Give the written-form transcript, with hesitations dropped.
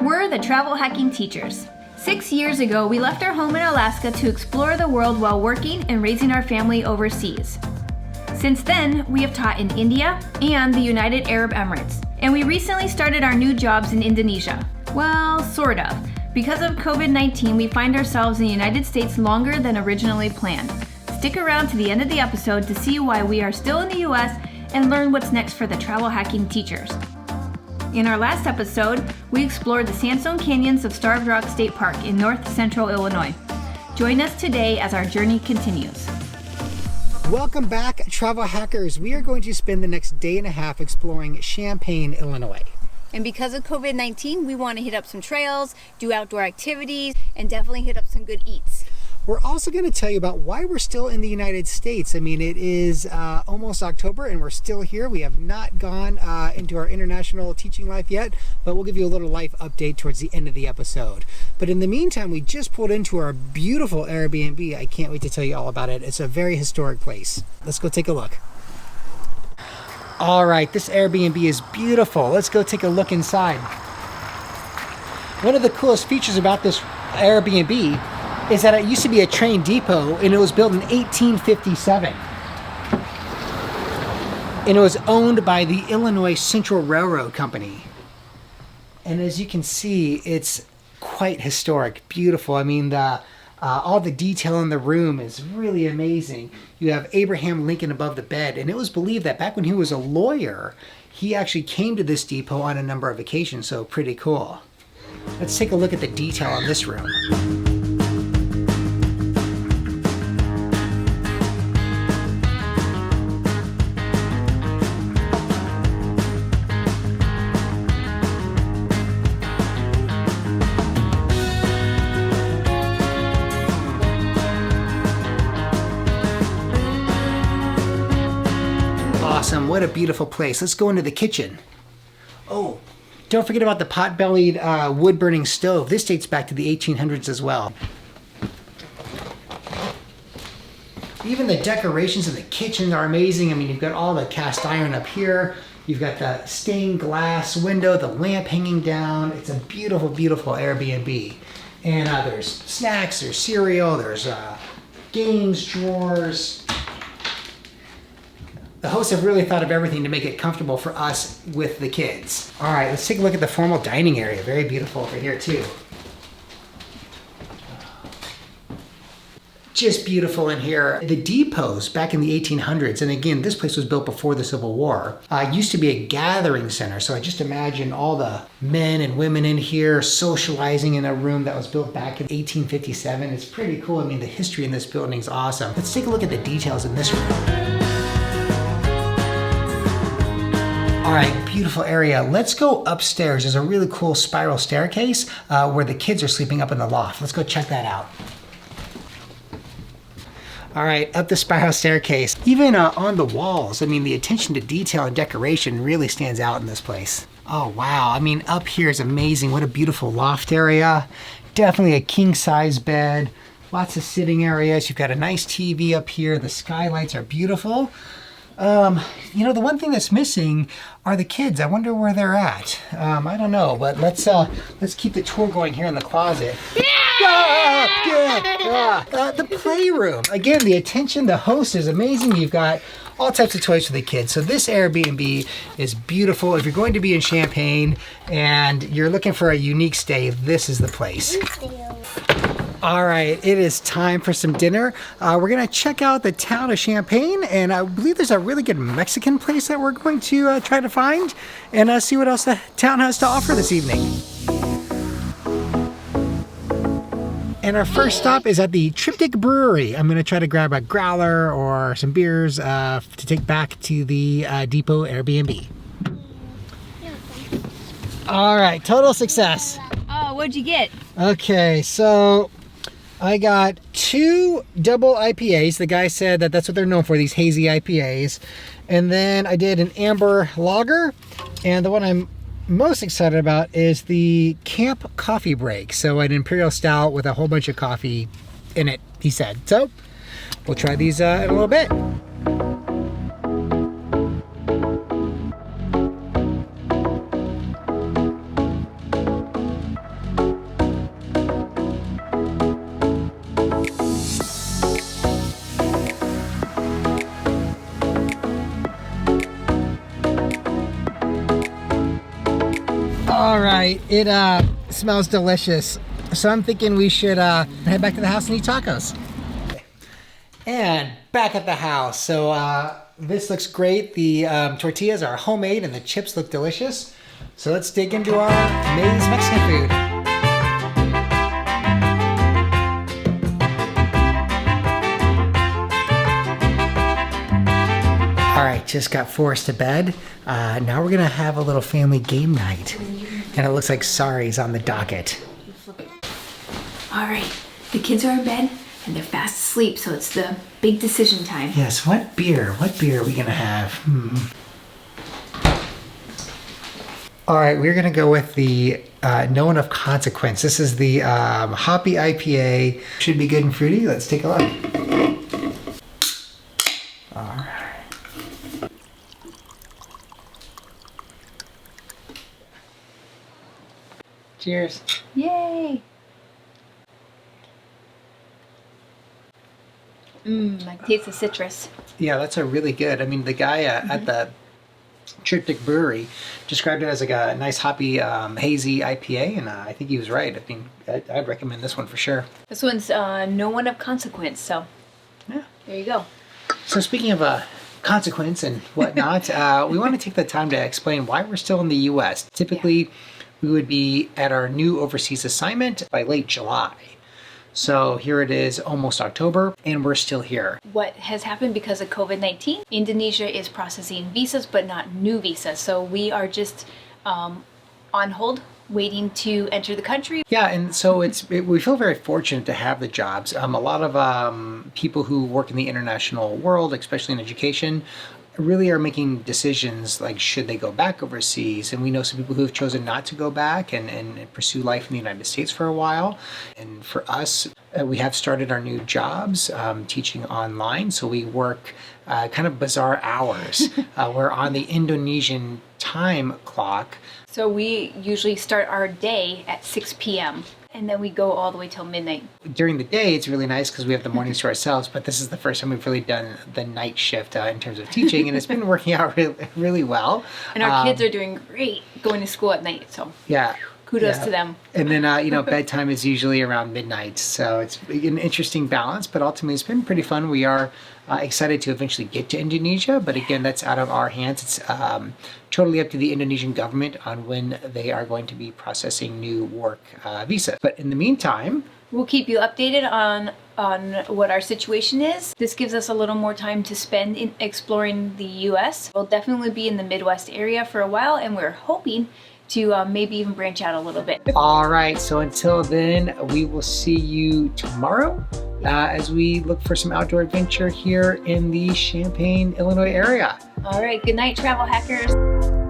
We're the Travel Hacking Teachers. 6 years ago, we left our home in Alaska to explore the world while working and raising our family overseas. Since then, we have taught in India and the United Arab Emirates, and we recently started our new jobs in Indonesia. Well, sort of. Because of COVID-19, we find ourselves in the United States longer than originally planned. Stick around to the end of the episode to see why we are still in the US and learn what's next for the Travel Hacking Teachers. In our last episode, we explored the sandstone canyons of Starved Rock State Park in north central Illinois. Join us today as our journey continues. Welcome back, travel hackers. We are going to spend the next day and a half exploring Champaign, Illinois. And because of COVID-19, we want to hit up some trails, do outdoor activities, and definitely hit up some good eats. We're also going to tell you about why we're still in the United States. I mean, it is almost October and we're still here. We have not gone into our international teaching life yet, but we'll give you a little life update towards the end of the episode. But in the meantime, we just pulled into our beautiful Airbnb. I can't wait to tell you all about it. It's a very historic place. Let's go take a look. All right, this Airbnb is beautiful. Let's go take a look inside. One of the coolest features about this Airbnb is that it used to be a train depot and it was built in 1857. And it was owned by the Illinois Central Railroad Company. And as you can see, it's quite historic, beautiful. I mean, all the detail in the room is really amazing. You have Abraham Lincoln above the bed, and it was believed that back when he was a lawyer, he actually came to this depot on a number of occasions, so pretty cool. Let's take a look at the detail in this room. Awesome, what a beautiful place. Let's go into the kitchen. Oh, don't forget about the pot-bellied wood-burning stove. This dates back to the 1800s as well. Even the decorations in the kitchen are amazing. I mean, you've got all the cast iron up here. You've got the stained glass window, the lamp hanging down. It's a beautiful, beautiful Airbnb. And there's snacks, there's cereal, there's games drawers. The hosts have really thought of everything to make it comfortable for us with the kids. All right, let's take a look at the formal dining area. Very beautiful over here too. Just beautiful in here. The depots back in the 1800s, and again, this place was built before the Civil War, used to be a gathering center. So I just imagine all the men and women in here socializing in a room that was built back in 1857. It's pretty cool. I mean, the history in this building is awesome. Let's take a look at the details in this room. All right, beautiful area. Let's go upstairs. There's a really cool spiral staircase where the kids are sleeping up in the loft. Let's go check that out. All right, up the spiral staircase. Even on the walls, I mean, the attention to detail and decoration really stands out in this place. Oh, wow. I mean, up here is amazing. What a beautiful loft area. Definitely a king-size bed. Lots of sitting areas. You've got a nice TV up here. The skylights are beautiful. You know, the one thing that's missing are the kids. I wonder where they're at. I don't know, but let's keep the tour going here in the closet. The playroom. Again, the attention, the host is amazing. You've got all types of toys for the kids. So this Airbnb is beautiful. If you're going to be in Champaign and you're looking for a unique stay, this is the place. All right, it is time for some dinner. We're gonna check out the town of Champaign, and I believe there's a really good Mexican place that we're going to try to find and see what else the town has to offer this evening. And our first stop is at the Triptych Brewery. I'm gonna try to grab a growler or some beers to take back to the depot Airbnb. All right, total success. Oh, what'd you get? Okay, so I got 2 double IPAs. The guy said that that's what they're known for, these hazy IPAs. And then I did an amber lager. And the one I'm most excited about is the Camp Coffee Break. So an imperial stout with a whole bunch of coffee in it, he said. So we'll try these in a little bit. right, it smells delicious. So I'm thinking we should head back to the house and eat tacos. And back at the house. So this looks great. The tortillas are homemade and the chips look delicious. So let's dig into our amazing Mexican food. All right, just got Forrest to bed. Now we're gonna have a little family game night. And it looks like Sari's on the docket. All right, the kids are in bed and they're fast asleep, so it's the big decision time. Yes, what beer are we gonna have? All right, we're gonna go with the No One of Consequence. This is the Hoppy IPA. Should be good and fruity. Let's take a look. All right. Cheers. Yay! I can taste the citrus. Yeah, that's a really good. I mean, the guy at the Triptych Brewery described it as like a nice hoppy, hazy IPA, and I think he was right. I mean, I'd recommend this one for sure. This one's No One of Consequence, so yeah, there you go. So speaking of consequence and whatnot, we want to take the time to explain why we're still in the U.S. Typically, we would be at our new overseas assignment by late July. So here it is, almost October, and we're still here. What has happened because of COVID-19? Indonesia is processing visas, but not new visas. So we are just on hold, waiting to enter the country. Yeah, and so we feel very fortunate to have the jobs. A lot of people who work in the international world, especially in education, really are making decisions like should they go back overseas, and we know some people who have chosen not to go back and pursue life in the United States for a while. And for us, we have started our new jobs teaching online, so we work kind of bizarre hours. We're on the Indonesian time clock. So we usually start our day at 6 p.m. and then we go all the way till midnight. During the day, it's really nice because we have the mornings to ourselves, but this is the first time we've really done the night shift in terms of teaching, and it's been working out really well. And our kids are doing great going to school at night, so yeah. Kudos to them. And then, bedtime is usually around midnight. So it's an interesting balance, but ultimately it's been pretty fun. We are excited to eventually get to Indonesia, but again, that's out of our hands. It's totally up to the Indonesian government on when they are going to be processing new work visa. But in the meantime, we'll keep you updated on what our situation is. This gives us a little more time to spend in exploring the U.S. We'll definitely be in the Midwest area for a while, and we're hoping to maybe even branch out a little bit. All right, so until then, we will see you tomorrow as we look for some outdoor adventure here in the Champaign, Illinois area. All right, good night, travel hackers.